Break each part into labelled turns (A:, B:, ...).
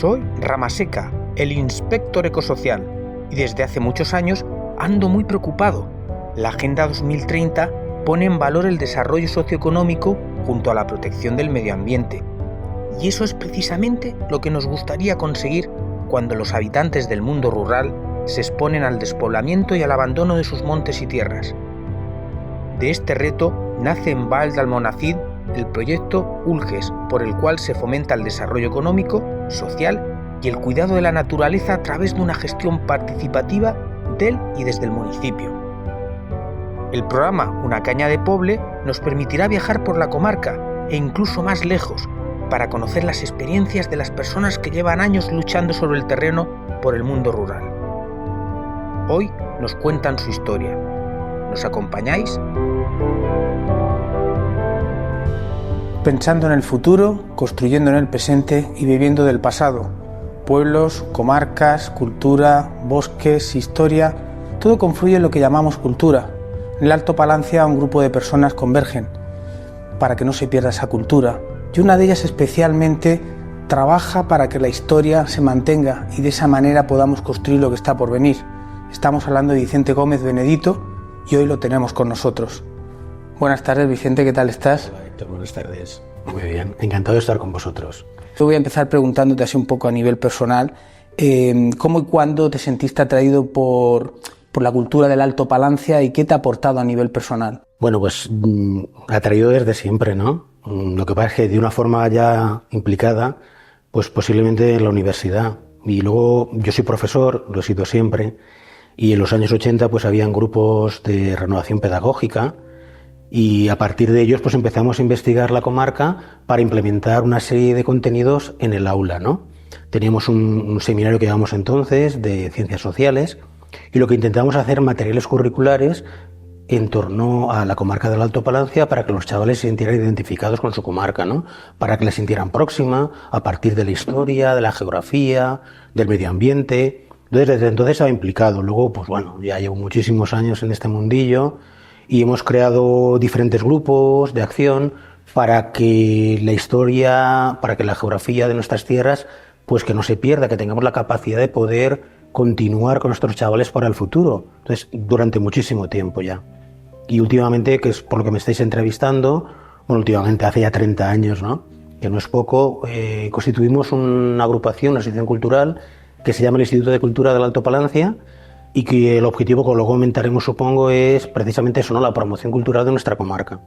A: Soy Ramaseca, el inspector ecosocial, y desde hace muchos años ando muy preocupado. La Agenda 2030 pone en valor el desarrollo socioeconómico junto a la protección del medio ambiente. Y eso es precisamente lo que nos gustaría conseguir cuando los habitantes del mundo rural se exponen al despoblamiento y al abandono de sus montes y tierras. De este reto nace en Val d'Almonacid el proyecto ULGES, por el cual se fomenta el desarrollo económico, social y el cuidado de la naturaleza a través de una gestión participativa del y desde el municipio. El programa Una Caña de Poble nos permitirá viajar por la comarca e incluso más lejos para conocer las experiencias de las personas que llevan años luchando sobre el terreno por el mundo rural. Hoy nos cuentan su historia. ¿Nos acompañáis?
B: Pensando en el futuro, construyendo en el presente y viviendo del pasado. Pueblos, comarcas, cultura, bosques, historia, todo confluye en lo que llamamos cultura. En el Alto Palancia un grupo de personas convergen para que no se pierda esa cultura, y una de ellas especialmente trabaja para que la historia se mantenga y de esa manera podamos construir lo que está por venir. Estamos hablando de Vicente Gómez Benedito y hoy lo tenemos con nosotros. Buenas tardes, Vicente, ¿qué tal estás?
C: Hola, Héctor, buenas tardes. Muy bien, encantado de estar con vosotros.
B: Yo voy a empezar preguntándote así un poco a nivel personal, ¿cómo y cuándo te sentiste atraído por la cultura del Alto Palancia y qué te ha aportado a nivel personal?
C: Bueno, pues atraído desde siempre, ¿no? Lo que pasa es que de una forma ya implicada, pues posiblemente en la universidad. Y luego yo soy profesor, lo he sido siempre, y en los años 80 pues habían grupos de renovación pedagógica y a partir de ellos pues empezamos a investigar la comarca para implementar una serie de contenidos en el aula, ¿no? Teníamos un seminario que llevamos entonces de ciencias sociales y lo que intentamos hacer materiales curriculares en torno a la comarca del Alto Palancia para que los chavales se sintieran identificados con su comarca, ¿no? Para que la sintieran próxima a partir de la historia, de la geografía, del medio ambiente. Entonces, desde entonces estaba implicado. Luego, pues bueno, ya llevo muchísimos años en este mundillo y hemos creado diferentes grupos de acción para que la historia, para que la geografía de nuestras tierras, pues que no se pierda, que tengamos la capacidad de poder continuar con nuestros chavales para el futuro. Entonces, durante muchísimo tiempo ya. Y últimamente, que es por lo que me estáis entrevistando, bueno, últimamente hace ya 30 años, ¿no? Que no es poco, constituimos una agrupación, una asociación cultural, que se llama el Instituto de Cultura del Alto Palancia, y que el objetivo, como luego comentaremos, supongo, es precisamente eso, ¿no? La promoción cultural de nuestra comarca.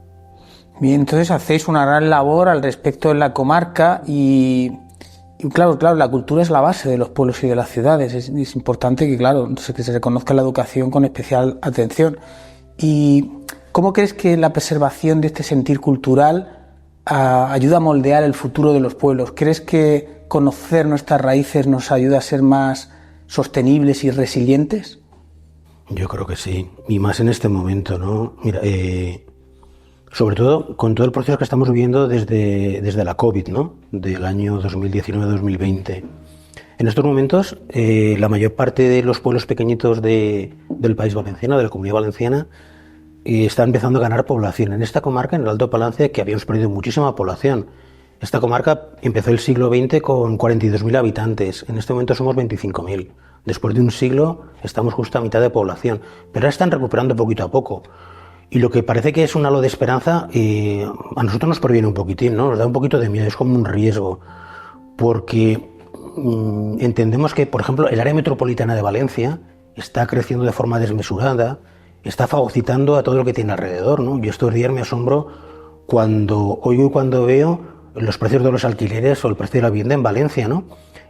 B: Bien, entonces hacéis una gran labor al respecto en la comarca y claro, la cultura es la base de los pueblos y de las ciudades. Es importante que, claro, que se reconozca la educación con especial atención. ¿Y cómo crees que la preservación de este sentir cultural ayuda a moldear el futuro de los pueblos? ¿Crees que conocer nuestras raíces nos ayuda a ser más sostenibles y resilientes?
C: Yo creo que sí, y más en este momento, ¿no? Mira, sobre todo con todo el proceso que estamos viviendo desde la COVID, ¿no? Del año 2019-2020. En estos momentos, la mayor parte de los pueblos pequeñitos del país valenciano, de la Comunidad Valenciana, está empezando a ganar población. En esta comarca, en el Alto Palancia, que habíamos perdido muchísima población. Esta comarca empezó el siglo XX con 42.000 habitantes. En este momento somos 25.000. Después de un siglo estamos justo a mitad de población. Pero ahora están recuperando poquito a poco. Y lo que parece que es un halo de esperanza, a nosotros nos proviene un poquitín, ¿no? Nos da un poquito de miedo, es como un riesgo. Porque entendemos que, por ejemplo, el área metropolitana de Valencia está creciendo de forma desmesurada, está fagocitando a todo lo que tiene alrededor, ¿no? Yo estos días me asombro cuando oigo y cuando veo los precios de los alquileres o el precio de la vivienda en Valencia, ¿no?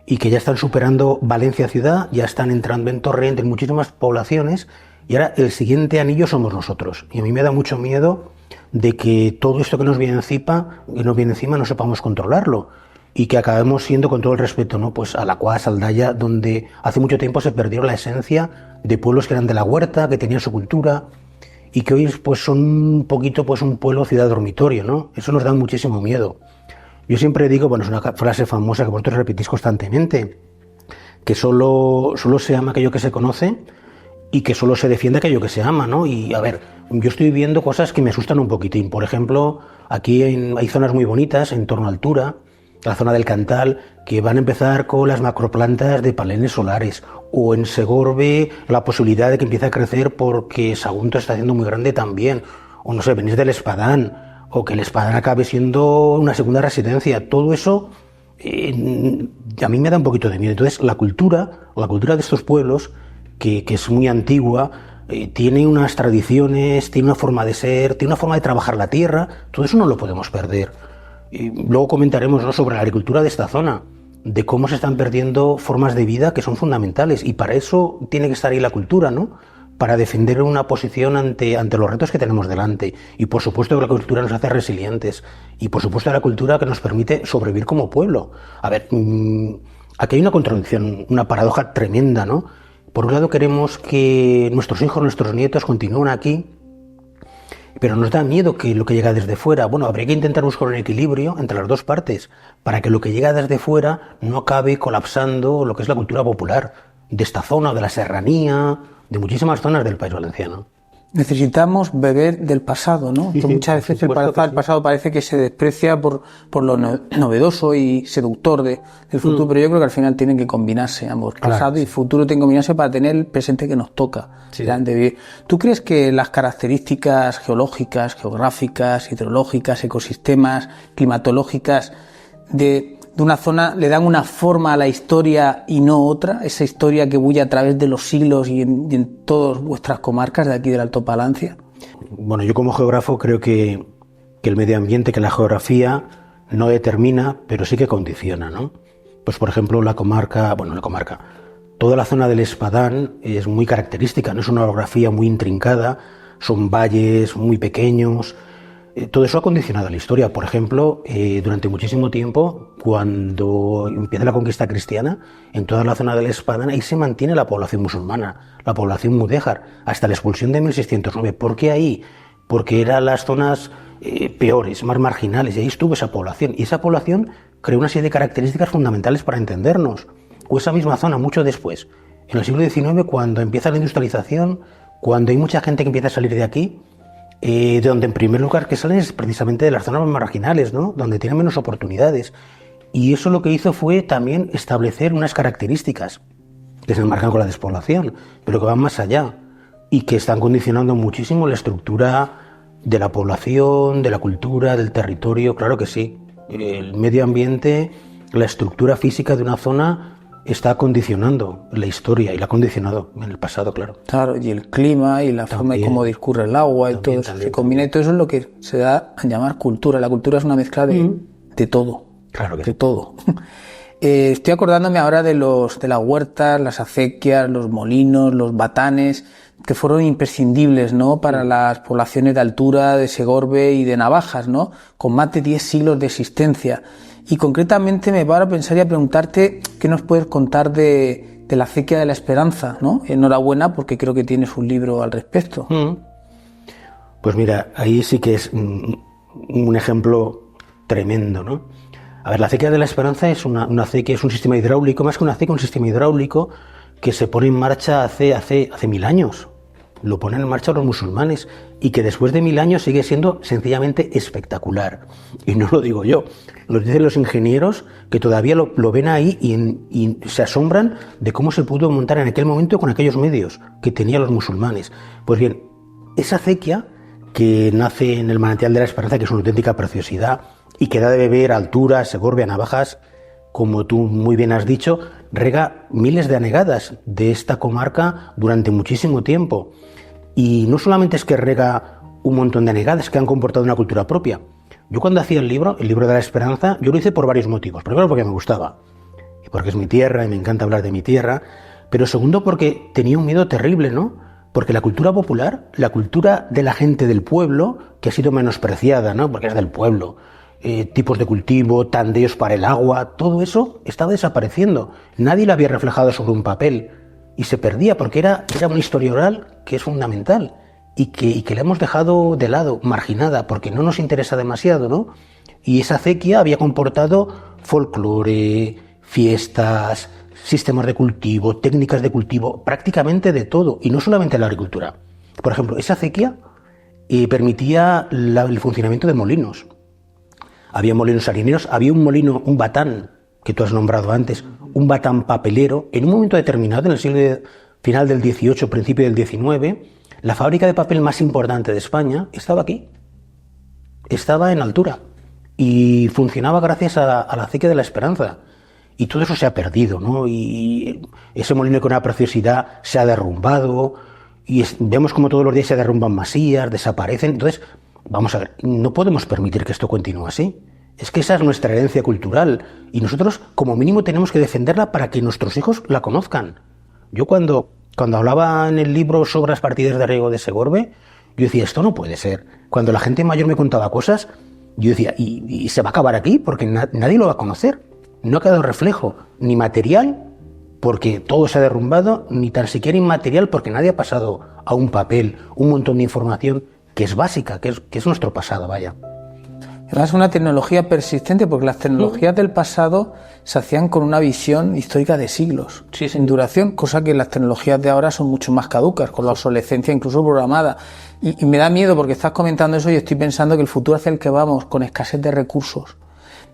C: Y que ya están superando Valencia ciudad, ya están entrando en Torrent, en muchísimas poblaciones, y ahora el siguiente anillo somos nosotros. Y a mí me da mucho miedo de que todo esto que nos viene encima no sepamos controlarlo y que acabemos siendo, con todo el respeto, ¿no? Pues Alacuás, Aldaya, donde hace mucho tiempo se perdieron la esencia de pueblos que eran de la huerta, que tenían su cultura y que hoy pues son un poquito pues un pueblo ciudad dormitorio, ¿no? Eso nos da muchísimo miedo. Yo siempre digo, bueno, es una frase famosa que vosotros repetís constantemente, que solo se ama aquello que se conoce y que solo se defiende aquello que se ama, ¿no? Y a ver, yo estoy viendo cosas que me asustan un poquitín. Por ejemplo, aquí hay zonas muy bonitas en torno a altura la zona del Cantal, que van a empezar con las macroplantas de paneles solares, o en Segorbe la posibilidad de que empiece a crecer porque Sagunto está haciendo muy grande también, o no sé, venís del Espadán, o que el Espadán acabe siendo una segunda residencia. Todo eso a mí me da un poquito de miedo. Entonces la cultura de estos pueblos, que es muy antigua, tiene unas tradiciones, tiene una forma de ser, tiene una forma de trabajar la tierra. Todo eso no lo podemos perder. Y luego comentaremos, ¿no?, sobre la agricultura de esta zona, de cómo se están perdiendo formas de vida que son fundamentales, y para eso tiene que estar ahí la cultura, ¿no?, para defender una posición ante los retos que tenemos delante. Y por supuesto que la cultura nos hace resilientes, y por supuesto la cultura que nos permite sobrevivir como pueblo. A ver, aquí hay una contradicción, una paradoja tremenda, ¿no? Por un lado queremos que nuestros hijos, nuestros nietos continúen aquí, pero nos da miedo que lo que llega desde fuera, bueno, habría que intentar buscar un equilibrio entre las dos partes, para que lo que llega desde fuera no acabe colapsando lo que es la cultura popular de esta zona, de la serranía, de muchísimas zonas del País Valenciano.
B: Necesitamos beber del pasado, ¿no?
C: Sí,
B: Muchas veces el pasado parece que se desprecia por lo novedoso y seductor del futuro, pero yo creo que al final tienen que combinarse ambos, pasado y futuro tienen que combinarse para tener el presente que nos toca.
C: Sí.
B: ¿Tú crees que las características geológicas, geográficas, hidrológicas, ecosistemas, climatológicas de una zona le dan una forma a la historia y no otra? Esa historia que bulle a través de los siglos y en todas vuestras comarcas de aquí del Alto Palancia.
C: Bueno, yo como geógrafo creo que el medio ambiente, que la geografía no determina, pero sí que condiciona, ¿no? Pues por ejemplo la comarca, toda la zona del Espadán es muy característica, no es una orografía muy intrincada, son valles muy pequeños. Todo eso ha condicionado la historia. Por ejemplo, durante muchísimo tiempo, cuando empieza la conquista cristiana, en toda la zona del Espadán, ahí se mantiene la población musulmana, la población mudéjar, hasta la expulsión de 1609. ¿Por qué ahí? Porque eran las zonas peores, más marginales, y ahí estuvo esa población. Y esa población creó una serie de características fundamentales para entendernos. O esa misma zona, mucho después, en el siglo XIX, cuando empieza la industrialización, cuando hay mucha gente que empieza a salir de aquí, de donde en primer lugar que salen es precisamente de las zonas más marginales, ¿no?, donde tienen menos oportunidades. Y eso lo que hizo fue también establecer unas características que se enmarcan con la despoblación, pero que van más allá y que están condicionando muchísimo la estructura de la población, de la cultura, del territorio. Claro que sí, el medio ambiente, la estructura física de una zona está condicionando la historia, y la ha condicionado en el pasado, claro.
B: Claro, y el clima y la forma en cómo discurre el agua y todo eso se combina, y todo eso es lo que se da a llamar cultura. La cultura es una mezcla de todo.
C: Claro que
B: de todo. Estoy acordándome ahora de las huertas, las acequias, los molinos, los batanes, que fueron imprescindibles, ¿no?, para las poblaciones de altura, de Segorbe y de Navajas, ¿no?, con más de 10 siglos de existencia. Y concretamente me paro a pensar y a preguntarte qué nos puedes contar de la acequia de la Esperanza, ¿no? Enhorabuena, porque creo que tienes un libro al respecto.
C: Pues mira, ahí sí que es un ejemplo tremendo, ¿no? A ver, la acequia de la Esperanza es una acequia, es un sistema hidráulico, más que una acequia, un sistema hidráulico que se pone en marcha hace 1000 años. Lo ponen en marcha los musulmanes, y que después de 1000 años sigue siendo sencillamente espectacular. Y no lo digo yo, lo dicen los ingenieros, que todavía lo ven ahí y se asombran de cómo se pudo montar en aquel momento con aquellos medios que tenían los musulmanes. Pues bien, esa acequia, que nace en el manantial de la Esperanza, que es una auténtica preciosidad y que da de beber a Altura, Segorbe, a Navajas, como tú muy bien has dicho, rega miles de anegadas de esta comarca durante muchísimo tiempo. Y no solamente es que rega un montón de anegadas que han comportado una cultura propia. Yo cuando hacía el libro de la Esperanza, yo lo hice por varios motivos. Primero porque me gustaba, y porque es mi tierra y me encanta hablar de mi tierra. Pero segundo porque tenía un miedo terrible, ¿no? Porque la cultura popular, la cultura de la gente del pueblo, que ha sido menospreciada, ¿no?, porque es del pueblo, tipos de cultivo, tandeos para el agua, todo eso estaba desapareciendo. Nadie lo había reflejado sobre un papel y se perdía, porque era una historia oral que es fundamental y que la hemos dejado de lado, marginada, porque no nos interesa demasiado, ¿no? Y esa acequia había comportado folclore, fiestas, sistemas de cultivo, técnicas de cultivo, prácticamente de todo, y no solamente la agricultura. Por ejemplo, esa acequia permitía el funcionamiento de molinos. había molinos harineros, había un molino, un batán, que tú has nombrado antes, un batán papelero. En un momento determinado, en el siglo final del XVIII, principio del XIX, la fábrica de papel más importante de España estaba aquí, estaba en Altura, y funcionaba gracias a la acequia de la Esperanza. Y todo eso se ha perdido, ¿no? Y ese molino con una preciosidad se ha derrumbado, y vemos como todos los días se derrumban masías, desaparecen. Entonces, vamos a ver, no podemos permitir que esto continúe así. Es que esa es nuestra herencia cultural, y nosotros como mínimo tenemos que defenderla para que nuestros hijos la conozcan. Yo cuando hablaba en el libro sobre las partidas de riego de Segorbe, yo decía, esto no puede ser. Cuando la gente mayor me contaba cosas, yo decía, ¿y se va a acabar aquí? Porque nadie lo va a conocer. No ha quedado reflejo, ni material, porque todo se ha derrumbado, ni tan siquiera inmaterial, porque nadie ha pasado a un papel, un montón de información que es básica, que es nuestro pasado, vaya.
B: Además es una tecnología persistente, porque las tecnologías del pasado se hacían con una visión histórica de siglos, en duración, cosa que las tecnologías de ahora son mucho más caducas, con la obsolescencia incluso programada. Y me da miedo porque estás comentando eso y estoy pensando que el futuro hacia el que vamos, con escasez de recursos,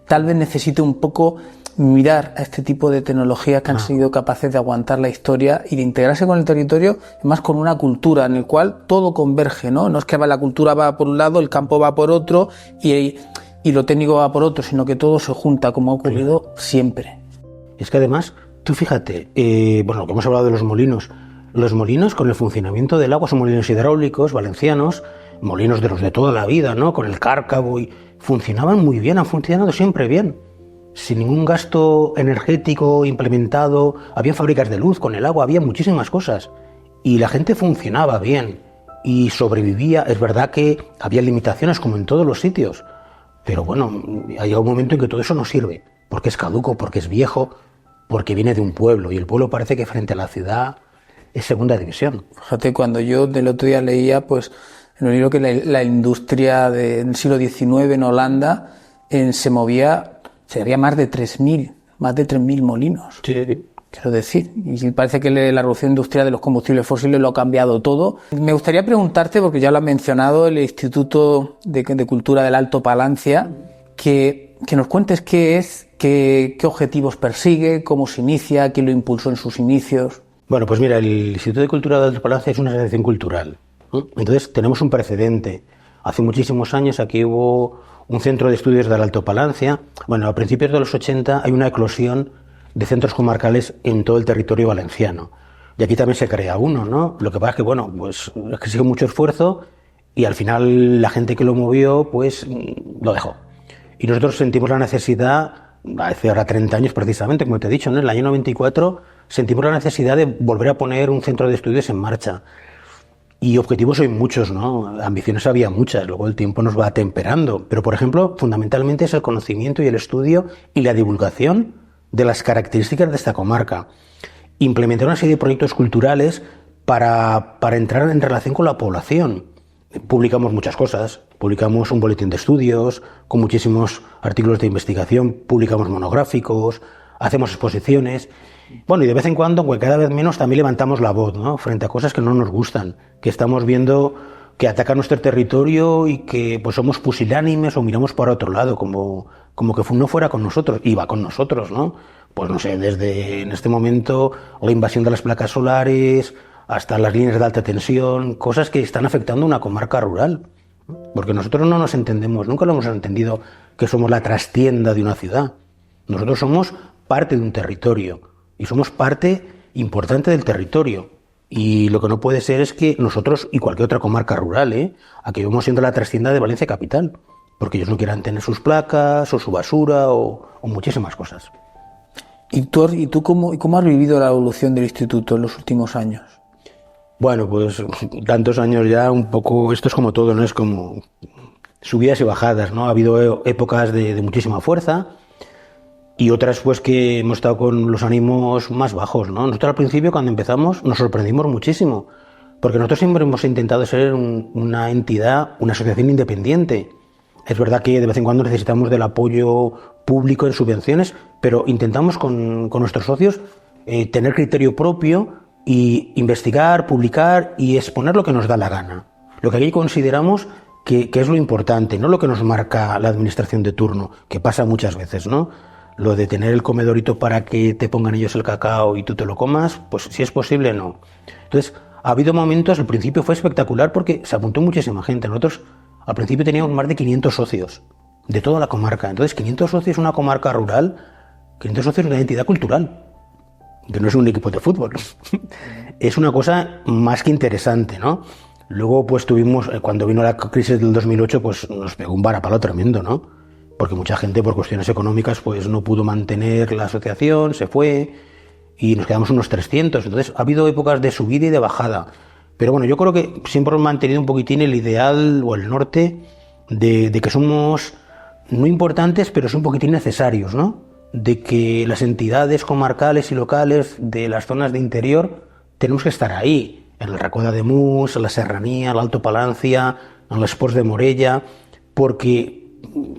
B: tal vez necesite un poco mirar a este tipo de tecnologías que han sido capaces de aguantar la historia y de integrarse con el territorio, además con una cultura en el cual todo converge, ¿no? No es que la cultura va por un lado, el campo va por otro y lo técnico va por otro, sino que todo se junta, como ha ocurrido siempre.
C: Es que además, tú fíjate, lo que hemos hablado de los molinos con el funcionamiento del agua son molinos hidráulicos, valencianos, molinos de los de toda la vida, ¿no? Con el cárcavo, y funcionaban muy bien, han funcionado siempre bien, sin ningún gasto energético implementado. Había fábricas de luz con el agua, había muchísimas cosas, y la gente funcionaba bien y sobrevivía. Es verdad que había limitaciones como en todos los sitios, pero bueno, ha llegado un momento en que todo eso no sirve, porque es caduco, porque es viejo, porque viene de un pueblo, y el pueblo parece que frente a la ciudad es segunda división.
B: Fíjate, cuando yo del otro día leía, pues en un libro, que la industria del siglo XIX en Holanda se había más de 3.000 molinos. Sí. Quiero decir, y parece que la revolución industrial de los combustibles fósiles lo ha cambiado todo. Me gustaría preguntarte, porque ya lo has mencionado, el Instituto de Cultura del Alto Palancia, que nos cuentes qué es, qué objetivos persigue, cómo se inicia, quién lo impulsó en sus inicios.
C: Bueno, pues mira, el Instituto de Cultura del Alto Palancia es una asociación cultural. Entonces tenemos un precedente. Hace muchísimos años aquí hubo un centro de estudios del Alto Palancia. Bueno, a principios de los 80 hay una eclosión de centros comarcales en todo el territorio valenciano. Y aquí también se crea uno, ¿no? Lo que pasa es que, bueno, pues es que sigue mucho esfuerzo, y al final la gente que lo movió, pues lo dejó. Y nosotros sentimos la necesidad, hace ahora 30 años precisamente, como te he dicho, ¿no? En el año 94 sentimos la necesidad de volver a poner un centro de estudios en marcha. Y objetivos hay muchos, ¿no? Ambiciones había muchas, luego el tiempo nos va atemperando. Pero, por ejemplo, fundamentalmente es el conocimiento y el estudio y la divulgación de las características de esta comarca. Implementar una serie de proyectos culturales para entrar en relación con la población. Publicamos muchas cosas, publicamos un boletín de estudios con muchísimos artículos de investigación, publicamos monográficos, hacemos exposiciones. Bueno, y de vez en cuando, aunque cada vez menos, también levantamos la voz, ¿no? Frente a cosas que no nos gustan, que estamos viendo que atacan nuestro territorio y que pues somos pusilánimes o miramos para otro lado, como que no fuera con nosotros, y va con nosotros, ¿no? Pues no sé, desde en este momento la invasión de las placas solares hasta las líneas de alta tensión, cosas que están afectando a una comarca rural, porque nosotros no nos entendemos, nunca lo hemos entendido, que somos la trastienda de una ciudad. Nosotros somos parte de un territorio y somos parte importante del territorio. Y lo que no puede ser es que nosotros y cualquier otra comarca rural, aquí vamos siendo la trastienda de Valencia Capital, porque ellos no quieran tener sus placas o su basura o muchísimas cosas.
B: ¿Y tú cómo has vivido la evolución del instituto en los últimos años?
C: Bueno, pues tantos años ya, un poco, esto es como todo, ¿no? Es como subidas y bajadas, ¿no? Ha habido épocas de muchísima fuerza y otras pues que hemos estado con los ánimos más bajos, ¿no? Nosotros al principio, cuando empezamos, nos sorprendimos muchísimo, porque nosotros siempre hemos intentado ser una entidad, una asociación independiente. Es verdad que de vez en cuando necesitamos del apoyo público en subvenciones, pero intentamos con nuestros socios tener criterio propio y investigar, publicar y exponer lo que nos da la gana. Lo que aquí consideramos que es lo importante, no lo que nos marca la administración de turno, que pasa muchas veces, ¿no? Lo de tener el comedorito para que te pongan ellos el cacao y tú te lo comas, pues si es posible, no. Entonces, ha habido momentos, al principio fue espectacular porque se apuntó muchísima gente. Nosotros al principio teníamos más de 500 socios de toda la comarca. Entonces, 500 socios en una comarca rural, 500 socios de una entidad cultural, que no es un equipo de fútbol. Es una cosa más que interesante, ¿no? Luego, pues tuvimos, cuando vino la crisis del 2008, pues nos pegó un varapalo tremendo, ¿no? Porque mucha gente, por cuestiones económicas, pues no pudo mantener la asociación, se fue y nos quedamos unos 300. Entonces, ha habido épocas de subida y de bajada. Pero bueno, yo creo que siempre hemos mantenido un poquitín el ideal o el norte de que somos no importantes, pero son un poquitín necesarios, ¿no? De que las entidades comarcales y locales de las zonas de interior tenemos que estar ahí, en el Racó de Ademús, en la Serranía, en l'Alto Palancia, en los Ports de Morella, porque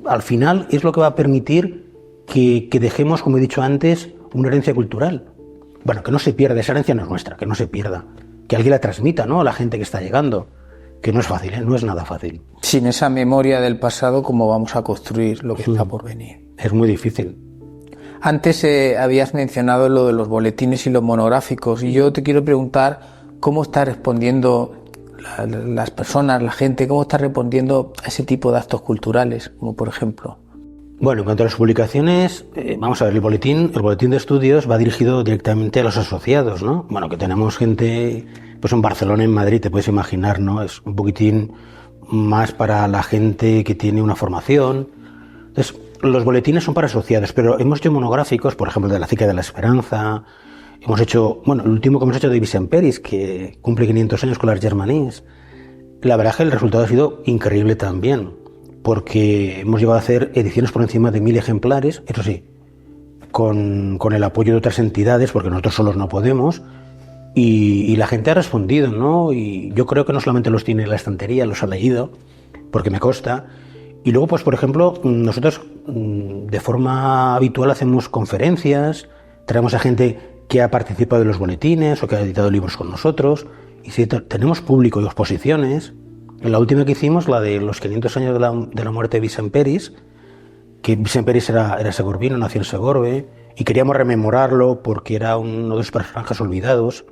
C: al final es lo que va a permitir que dejemos, como he dicho antes, una herencia cultural. Bueno, que no se pierda, esa herencia no es nuestra, que no se pierda. Que alguien la transmita, ¿no?, a la gente que está llegando, que no es fácil, ¿eh? No es nada fácil.
B: Sin esa memoria del pasado, ¿cómo vamos a construir lo que está por venir?
C: Es muy difícil.
B: Antes habías mencionado lo de los boletines y los monográficos, y yo te quiero preguntar cómo está respondiendo las personas, la gente, cómo está respondiendo a ese tipo de actos culturales, como por ejemplo.
C: Bueno, en cuanto a las publicaciones, vamos a ver, el boletín de estudios va dirigido directamente a los asociados, ¿no? Bueno, que tenemos gente, pues en Barcelona, en Madrid, te puedes imaginar, ¿no? Es un poquitín más para la gente que tiene una formación. Entonces, los boletines son para asociados, pero hemos hecho monográficos, por ejemplo, de la Cita de la Esperanza. Hemos hecho, bueno, el último que hemos hecho de Vicent-Peris, que cumple 500 años con las Germanies. La verdad es que el resultado ha sido increíble también, porque hemos llegado a hacer ediciones por encima de 1000 ejemplares, eso sí, con el apoyo de otras entidades, porque nosotros solos no podemos, y la gente ha respondido, ¿no? Y yo creo que no solamente los tiene en la estantería, los ha leído, porque me consta. Y luego, pues por ejemplo, nosotros de forma habitual hacemos conferencias, traemos a gente que ha participado en los boletines o que ha editado libros con nosotros, y si tenemos público y exposiciones. La última que hicimos, la de los 500 años de la muerte de Vicent-Peris, que Vicent-Peris era segorbino, nació en Segorbe, y queríamos rememorarlo porque era uno de los personajes olvidados,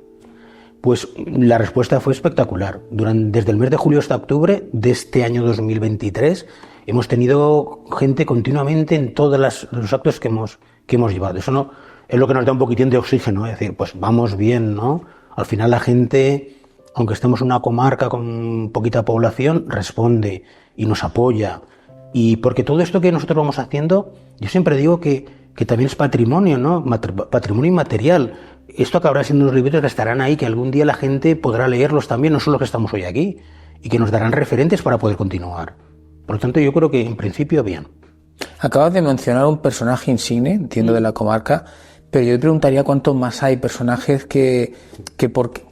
C: pues la respuesta fue espectacular. Desde el mes de julio hasta octubre de este año 2023 hemos tenido gente continuamente en todos los actos que hemos llevado. Eso no es lo que nos da un poquitín de oxígeno, es decir, pues vamos bien, ¿no? Al final la gente, aunque estemos en una comarca con poquita población, responde y nos apoya. Y porque todo esto que nosotros vamos haciendo, yo siempre digo que también es patrimonio, ¿no? Patrimonio inmaterial. Esto acabará siendo unos libros que estarán ahí, que algún día la gente podrá leerlos también, no solo que estamos hoy aquí, y que nos darán referentes para poder continuar. Por lo tanto, yo creo que en principio bien.
B: Acabas de mencionar un personaje insigne, entiendo, de la comarca, pero yo te preguntaría cuántos más hay personajes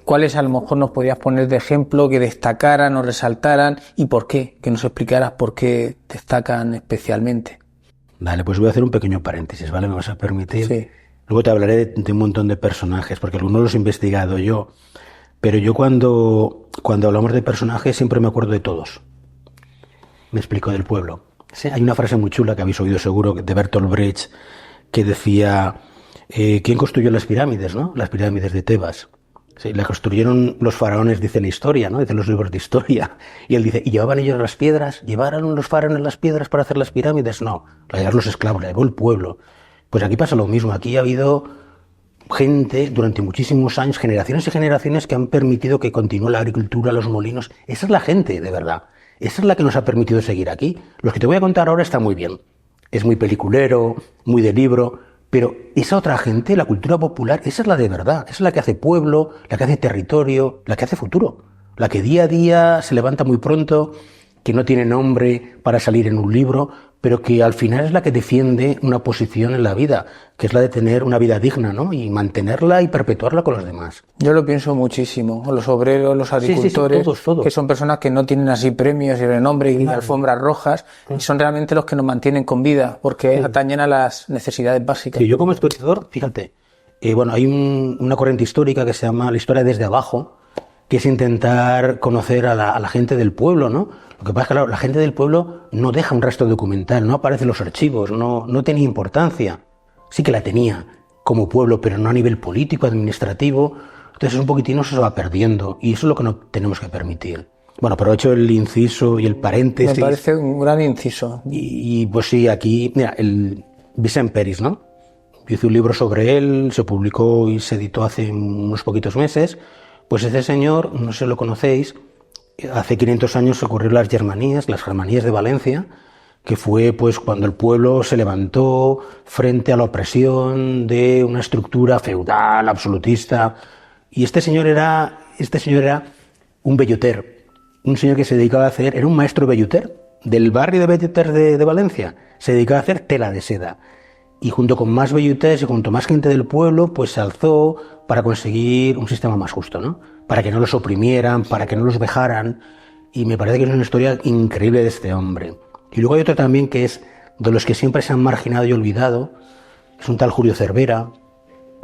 B: cuáles a lo mejor nos podrías poner de ejemplo, que destacaran o resaltaran, y por qué, que nos explicaras por qué destacan especialmente.
C: Vale, pues voy a hacer un pequeño paréntesis, ¿vale? ¿Me vas a permitir?
B: Sí.
C: Luego te hablaré de un montón de personajes, porque algunos los he investigado yo, pero yo cuando hablamos de personajes siempre me acuerdo de todos. Me explico, del pueblo. Sí, hay una frase muy chula que habéis oído seguro de Bertolt Brecht, que decía: ¿quién construyó las pirámides, no? Las pirámides de Tebas. Sí, las construyeron los faraones, dice la historia, ¿no? Dicen los libros de historia. Y él dice: ¿y llevaban ellos las piedras? ¿Llevaron los faraones las piedras para hacer las pirámides? No, la llevaron los esclavos, la llevó el pueblo. Pues aquí pasa lo mismo. Aquí ha habido gente durante muchísimos años, generaciones y generaciones, que han permitido que continúe la agricultura, los molinos. Esa es la gente, de verdad. Esa es la que nos ha permitido seguir aquí. Los que te voy a contar ahora está muy bien. Es muy peliculero, muy de libro, pero esa otra gente, la cultura popular, esa es la de verdad. Esa es la que hace pueblo, la que hace territorio, la que hace futuro. La que día a día se levanta muy pronto, que no tiene nombre para salir en un libro, pero que al final es la que defiende una posición en la vida, que es la de tener una vida digna, ¿no? Y mantenerla y perpetuarla con los demás.
B: Yo lo pienso muchísimo. Los obreros, los agricultores,
C: sí, todos.
B: Que son personas que no tienen así premios y renombre y alfombras rojas, y son realmente los que nos mantienen con vida, porque atañen a las necesidades básicas.
C: Sí, yo como historiador, fíjate, hay una corriente histórica que se llama la historia desde abajo, que es intentar conocer a la gente del pueblo, ¿no? Lo que pasa es que, claro, la gente del pueblo no deja un rastro documental, no aparece en los archivos, no tenía importancia. Sí que la tenía como pueblo, pero no a nivel político, administrativo. Entonces un poquitín se va perdiendo y eso es lo que no tenemos que permitir. Bueno, pero he hecho el inciso y el paréntesis.
B: Me parece un gran inciso.
C: Y pues sí, aquí, mira, el Vicent Peris, ¿no? Yo hice un libro sobre él, se publicó y se editó hace unos poquitos meses. Pues ese señor, no sé si lo conocéis, hace 500 años ocurrió las Germanías de Valencia, que fue pues cuando el pueblo se levantó frente a la opresión de una estructura feudal, absolutista. Y este señor era un velluter, un señor que se dedicaba a hacer, era un maestro velluter del barrio de velluter de Valencia, se dedicaba a hacer tela de seda. Y junto con más velluters y junto más gente del pueblo, pues se alzó para conseguir un sistema más justo, ¿no? Para que no los oprimieran, para que no los vejaran. Y me parece que es una historia increíble de este hombre. Y luego hay otro también que es de los que siempre se han marginado y olvidado. Es un tal Julio Cervera,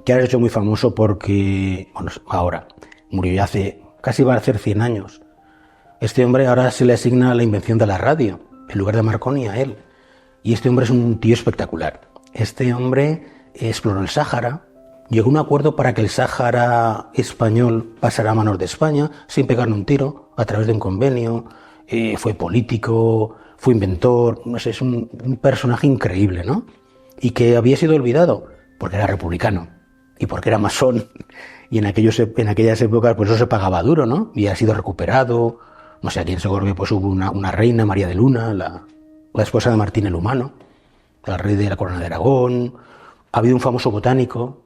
C: que ahora se ha hecho muy famoso porque, bueno, ahora, murió ya hace, casi va a hacer 100 años. Este hombre ahora se le asigna la invención de la radio, en lugar de Marconi a él. Y este hombre es un tío espectacular. Este hombre exploró el Sáhara, llegó a un acuerdo para que el Sáhara español pasara a manos de España, sin pegarle un tiro, a través de un convenio. Fue político, fue inventor, no sé, es un personaje increíble, ¿no? Y que había sido olvidado, porque era republicano y porque era masón. Y en aquellas épocas, pues eso se pagaba duro, ¿no? Y ha sido recuperado. No sé, aquí en Segorbe pues hubo una reina, María de Luna, la esposa de Martín el Humano, el rey de la Corona de Aragón. Ha habido un famoso botánico,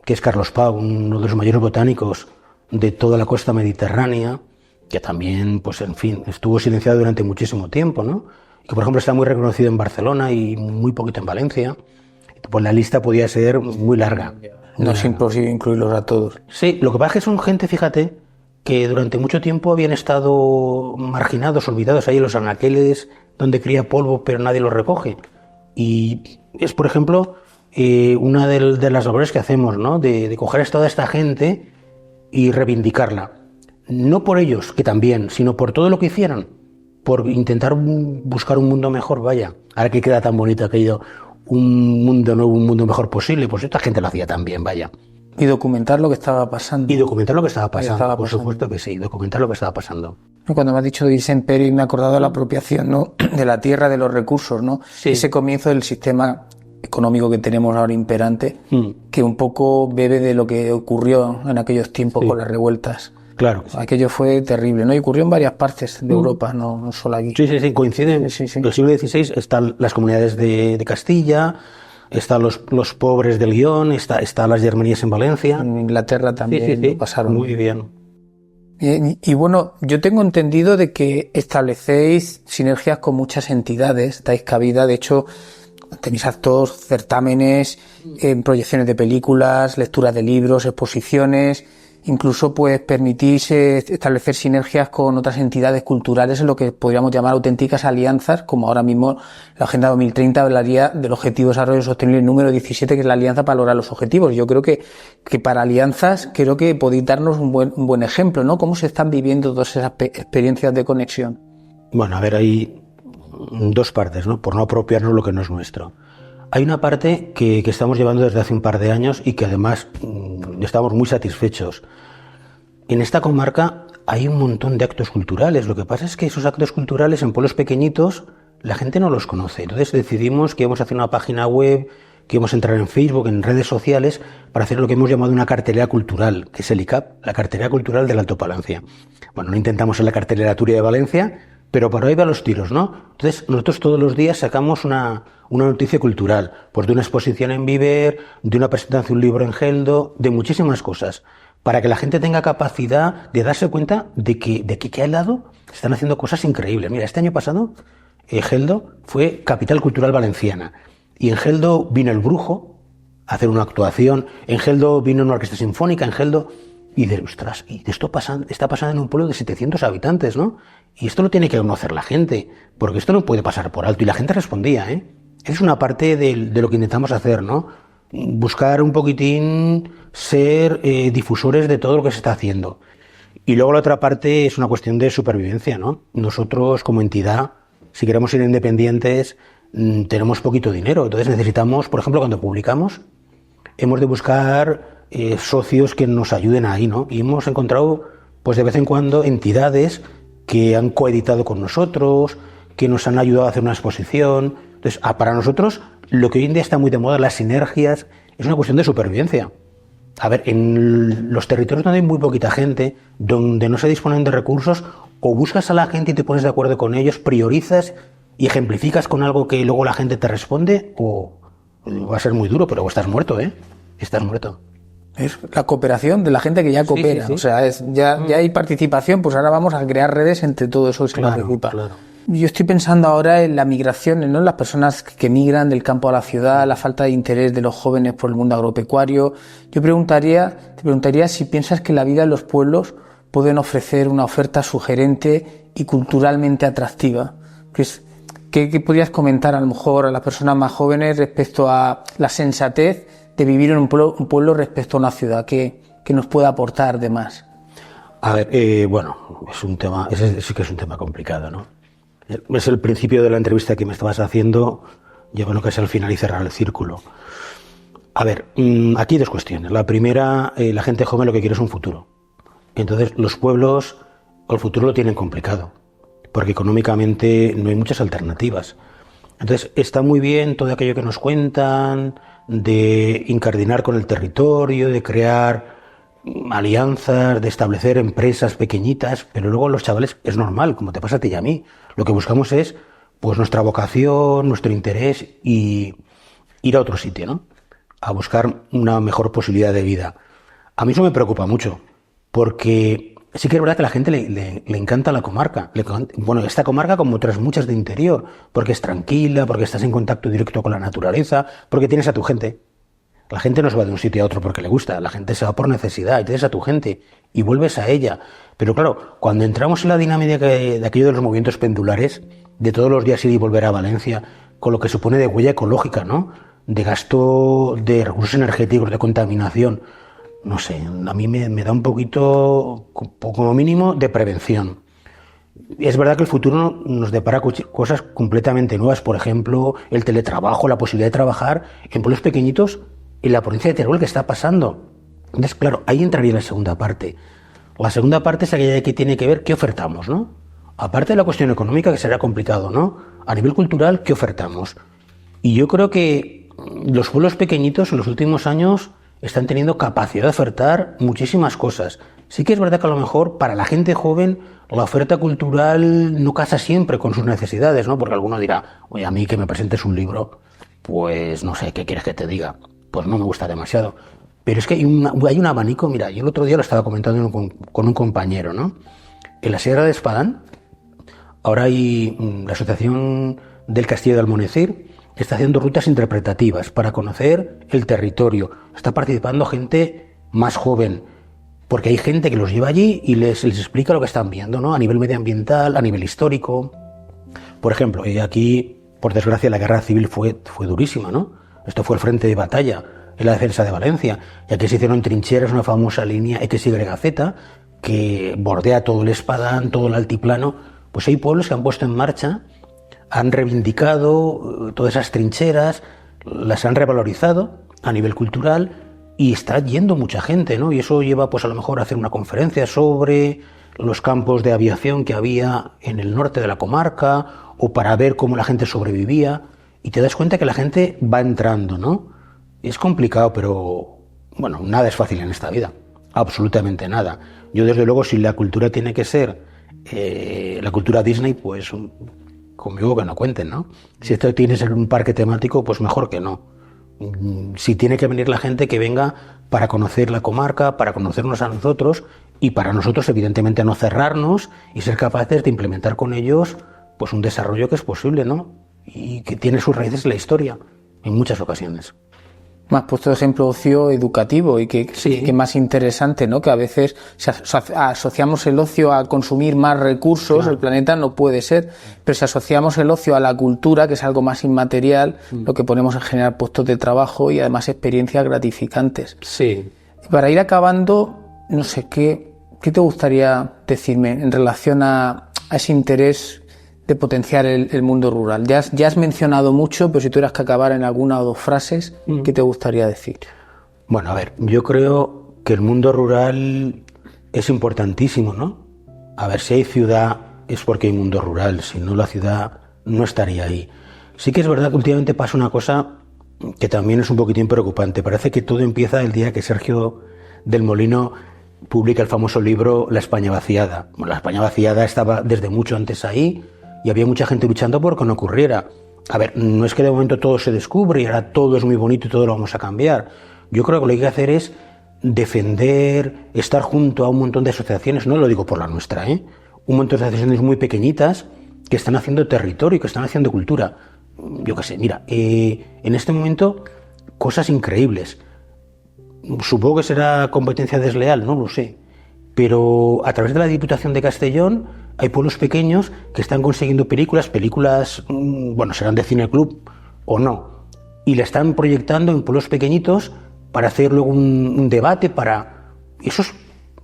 C: que es Carlos Pau, uno de los mayores botánicos de toda la costa mediterránea, que también, pues en fin, estuvo silenciado durante muchísimo tiempo, ¿no? Que por ejemplo está muy reconocido en Barcelona y muy poquito en Valencia. Pues la lista podía ser muy larga.
B: No es imposible incluirlos a todos.
C: Sí, lo que pasa es que son gente, fíjate, que durante mucho tiempo habían estado marginados, olvidados ahí en los anaqueles donde cría polvo, pero nadie los recoge. Y es, por ejemplo, una de las labores que hacemos, ¿no? De coger a toda esta gente y reivindicarla. No por ellos, que también, sino por todo lo que hicieron, por intentar buscar un mundo mejor, vaya. Ahora que queda tan bonito aquello, un mundo nuevo, un mundo mejor posible, pues esta gente lo hacía también, vaya.
B: Y documentar lo que estaba pasando.
C: Por supuesto que sí, documentar lo que estaba pasando.
B: Cuando me has dicho de Vicent Peris, me he acordado de la apropiación, ¿no? De la tierra, de los recursos, ¿no? Sí. Ese comienzo del sistema económico que tenemos ahora imperante, que un poco bebe de lo que ocurrió en aquellos tiempos con las revueltas.
C: Claro.
B: Aquello fue terrible, ¿no? Y ocurrió en varias partes de Europa, no solo aquí.
C: Sí, coinciden. Sí. En el siglo XVI están las comunidades de Castilla, están los pobres del Guión, están las Germanías en Valencia.
B: En Inglaterra también lo pasaron.
C: Muy bien.
B: Y bueno, yo tengo entendido de que establecéis sinergias con muchas entidades, dais cabida, de hecho, tenéis actos, certámenes, proyecciones de películas, lecturas de libros, exposiciones. Incluso pues permitís establecer sinergias con otras entidades culturales en lo que podríamos llamar auténticas alianzas, como ahora mismo la Agenda 2030 hablaría del Objetivo de Desarrollo Sostenible número 17, que es la alianza para lograr los objetivos. Yo creo que para alianzas, creo que podéis darnos un buen ejemplo, ¿no? ¿Cómo se están viviendo todas esas experiencias de conexión?
C: Bueno, a ver, hay dos partes, ¿no? Por no apropiarnos lo que no es nuestro. Hay una parte que estamos llevando desde hace un par de años y que además estamos muy satisfechos. En esta comarca hay un montón de actos culturales. Lo que pasa es que esos actos culturales en pueblos pequeñitos la gente no los conoce. Entonces decidimos que íbamos a hacer una página web, que íbamos a entrar en Facebook, en redes sociales, para hacer lo que hemos llamado una cartelera cultural, que es el ICAP, la cartelera cultural del Alto Palancia. Bueno, no intentamos en la cartelera Turia de Valencia, pero por ahí van los tiros, ¿no? Entonces nosotros todos los días sacamos una noticia cultural, pues de una exposición en Viver, de una presentación de un libro en Geldo, de muchísimas cosas, para que la gente tenga capacidad de darse cuenta de que al lado están haciendo cosas increíbles. Mira, este año pasado Geldo fue capital cultural valenciana, y en Geldo vino el Brujo a hacer una actuación, en Geldo vino una orquesta sinfónica, en Geldo, y de ostras, y esto está pasando en un pueblo de 700 habitantes, ¿no? Y esto lo tiene que conocer la gente, porque esto no puede pasar por alto. Y la gente respondía, ¿eh? Es una parte de lo que intentamos hacer, ¿no? Buscar un poquitín ser difusores de todo lo que se está haciendo. Y luego la otra parte es una cuestión de supervivencia, ¿no? Nosotros como entidad, si queremos ser independientes, tenemos poquito dinero. Entonces necesitamos, por ejemplo, cuando publicamos, hemos de buscar socios que nos ayuden ahí, ¿no? Y hemos encontrado, pues de vez en cuando, entidades que han coeditado con nosotros, que nos han ayudado a hacer una exposición. Entonces, para nosotros, lo que hoy en día está muy de moda, las sinergias, es una cuestión de supervivencia. A ver, en los territorios donde hay muy poquita gente, donde no se disponen de recursos, o buscas a la gente y te pones de acuerdo con ellos, priorizas y ejemplificas con algo que luego la gente te responde, o va a ser muy duro, pero o estás muerto, ¿eh? Estás muerto.
B: Es la cooperación de la gente que ya coopera. Sí. O sea, ya hay participación, pues ahora vamos a crear redes entre todo eso que participa. Claro. Yo estoy pensando ahora en la migración, ¿no? En las personas que migran del campo a la ciudad, la falta de interés de los jóvenes por el mundo agropecuario. Yo te preguntaría si piensas que la vida en los pueblos pueden ofrecer una oferta sugerente y culturalmente atractiva. ¿Qué podrías comentar a lo mejor a las personas más jóvenes respecto a la sensatez de vivir en un pueblo respecto a una ciudad? ¿Qué nos puede aportar de más?
C: A ver, bueno, es un tema, ese sí que es un tema complicado, ¿no? Es el principio de la entrevista que me estabas haciendo, yo creo que es al final y cerrar el círculo. A ver, aquí hay dos cuestiones. La primera, la gente joven lo que quiere es un futuro. Entonces, los pueblos, el futuro lo tienen complicado, porque económicamente no hay muchas alternativas. Entonces, está muy bien todo aquello que nos cuentan, de incardinar con el territorio, de crear alianzas, de establecer empresas pequeñitas, pero luego los chavales, es normal, como te pasa a ti y a mí, lo que buscamos es pues nuestra vocación, nuestro interés y ir a otro sitio, ¿no? A buscar una mejor posibilidad de vida. A mí eso me preocupa mucho, porque sí que es verdad que a la gente le encanta la comarca. Bueno, esta comarca como otras muchas de interior, porque es tranquila, porque estás en contacto directo con la naturaleza, porque tienes a tu gente. La gente no se va de un sitio a otro porque le gusta, la gente se va por necesidad y tienes a tu gente y vuelves a ella. Pero claro, cuando entramos en la dinámica de aquello de los movimientos pendulares, de todos los días ir y volver a Valencia, con lo que supone de huella ecológica, ¿no? De gasto de recursos energéticos, de contaminación, no sé, a mí me da un poquito, como mínimo, de prevención. Es verdad que el futuro nos depara cosas completamente nuevas, por ejemplo, el teletrabajo, la posibilidad de trabajar en pueblos pequeñitos en la provincia de Teruel, que está pasando. Entonces, claro, ahí entraría la segunda parte. La segunda parte es aquella que tiene que ver qué ofertamos, ¿no? Aparte de la cuestión económica, que será complicado, ¿no? A nivel cultural, ¿qué ofertamos? Y yo creo que los pueblos pequeñitos en los últimos años están teniendo capacidad de ofertar muchísimas cosas. Sí que es verdad que a lo mejor para la gente joven la oferta cultural no casa siempre con sus necesidades, ¿no? Porque alguno dirá, oye, a mí que me presentes un libro, pues no sé, ¿qué quieres que te diga? Pues no me gusta demasiado. Pero es que hay un abanico, mira, yo el otro día lo estaba comentando con un compañero, ¿no? En la Sierra de Espadán, ahora hay la Asociación del Castillo de Almonacid, está haciendo rutas interpretativas para conocer el territorio. Está participando gente más joven, porque hay gente que los lleva allí y les explica lo que están viendo, ¿no? A nivel medioambiental, a nivel histórico. Por ejemplo, aquí, por desgracia, la guerra civil fue durísima, ¿no? Esto fue el frente de batalla en la defensa de Valencia. Y aquí se hicieron trincheras, una famosa línea XYZ que bordea todo el Espadán, todo el altiplano. Pues hay pueblos que han puesto en marcha, han reivindicado todas esas trincheras, las han revalorizado a nivel cultural y está yendo mucha gente, ¿no? Y eso lleva pues a lo mejor a hacer una conferencia sobre los campos de aviación que había en el norte de la comarca o para ver cómo la gente sobrevivía y te das cuenta que la gente va entrando, ¿no? Es complicado, pero bueno, nada es fácil en esta vida, absolutamente nada. Yo desde luego si la cultura tiene que ser la cultura Disney, pues conmigo que no cuenten, ¿no? Si esto tiene que ser un parque temático, pues mejor que no. Si tiene que venir la gente, que venga para conocer la comarca, para conocernos a nosotros y para nosotros evidentemente no cerrarnos y ser capaces de implementar con ellos pues un desarrollo que es posible, ¿no? Y que tiene sus raíces en la historia en muchas ocasiones.
B: Me has puesto de ejemplo ocio educativo y que más interesante, ¿no? Que a veces asociamos el ocio a consumir más recursos, claro. El planeta no puede ser, pero si asociamos el ocio a la cultura, que es algo más inmaterial, lo que ponemos es generar puestos de trabajo y además experiencias gratificantes.
C: Sí.
B: Y para ir acabando, no sé, ¿qué ¿qué te gustaría decirme en relación a ese interés de potenciar el mundo rural? Ya has mencionado mucho, pero si tuvieras que acabar en alguna o dos frases, ¿qué te gustaría decir?
C: Bueno, a ver, yo creo que el mundo rural es importantísimo, ¿no? A ver, si hay ciudad es porque hay mundo rural, si no la ciudad no estaría ahí. Sí que es verdad que últimamente pasa una cosa que también es un poquitín preocupante. Parece que todo empieza el día que Sergio del Molino publica el famoso libro La España vaciada. Bueno, la España vaciada estaba desde mucho antes ahí y había mucha gente luchando por que no ocurriera. A ver, no es que de momento todo se descubre y ahora todo es muy bonito y todo lo vamos a cambiar. Yo creo que lo que hay que hacer es defender, estar junto a un montón de asociaciones, no lo digo por la nuestra, un montón de asociaciones muy pequeñitas que están haciendo territorio, que están haciendo cultura. Yo qué sé, mira, en este momento cosas increíbles. Supongo que será competencia desleal, no lo sé. Pero a través de la Diputación de Castellón hay pueblos pequeños que están consiguiendo películas, bueno, serán de Cineclub o no, y la están proyectando en pueblos pequeñitos para hacer luego un debate para...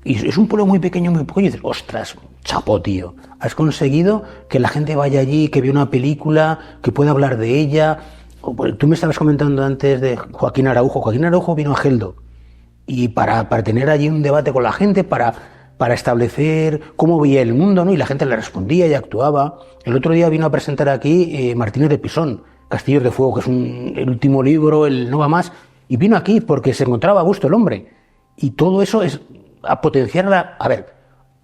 C: Es un pueblo muy pequeño, y dices, ostras, chapo, tío, has conseguido que la gente vaya allí, que vea una película, que pueda hablar de ella. Tú me estabas comentando antes de Joaquín Araujo. Joaquín Araujo vino a Geldo y para tener allí un debate con la gente, para establecer cómo veía el mundo, ¿no? Y la gente le respondía y actuaba. El otro día vino a presentar aquí Martínez de Pisón, Castillos de Fuego, que es el último libro, el No va más, y vino aquí porque se encontraba a gusto el hombre. Y todo eso es a potenciar a ver,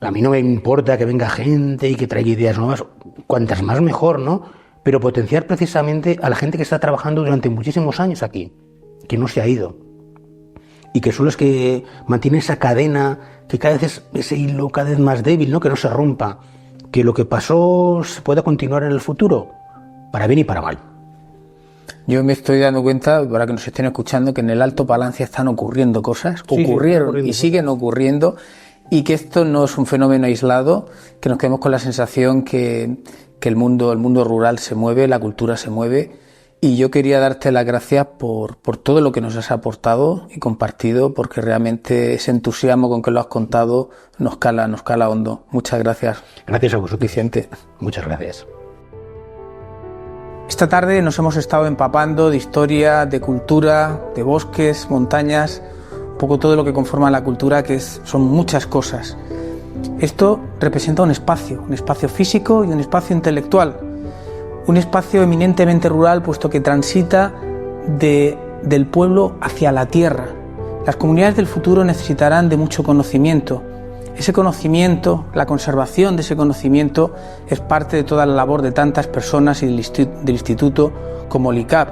C: a mí no me importa que venga gente y que traiga ideas nuevas, cuantas más mejor, ¿no? Pero potenciar precisamente a la gente que está trabajando durante muchísimos años aquí, que no se ha ido, y que son los que mantienen esa cadena, que cada vez ese hilo cada vez más débil, ¿no? Que no se rompa, que lo que pasó se pueda continuar en el futuro, para bien y para mal.
B: Yo me estoy dando cuenta, para que nos estén escuchando, que en el Alto Palancia están ocurriendo cosas, ocurrieron y siguen ocurriendo, y que esto no es un fenómeno aislado, que nos quedemos con la sensación que el mundo rural se mueve, la cultura se mueve, y yo quería darte las gracias por todo lo que nos has aportado y compartido, porque realmente ese entusiasmo con que lo has contado nos cala hondo. Muchas gracias.
C: Gracias a vosotros,
B: Vicente.
C: Muchas gracias.
B: Esta tarde nos hemos estado empapando de historia, de cultura, de bosques, montañas, un poco todo lo que conforma la cultura, son muchas cosas. Esto representa un espacio físico y un espacio intelectual, un espacio eminentemente rural, puesto que transita del pueblo hacia la tierra. Las comunidades del futuro necesitarán de mucho conocimiento. Ese conocimiento, la conservación de ese conocimiento, es parte de toda la labor de tantas personas y del instituto como el ICAP,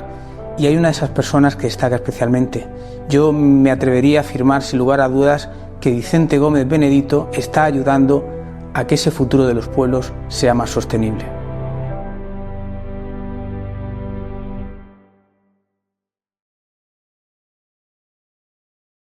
B: y hay una de esas personas que destaca especialmente. Yo me atrevería a afirmar sin lugar a dudas que Vicente Gómez Benedito está ayudando a que ese futuro de los pueblos sea más sostenible.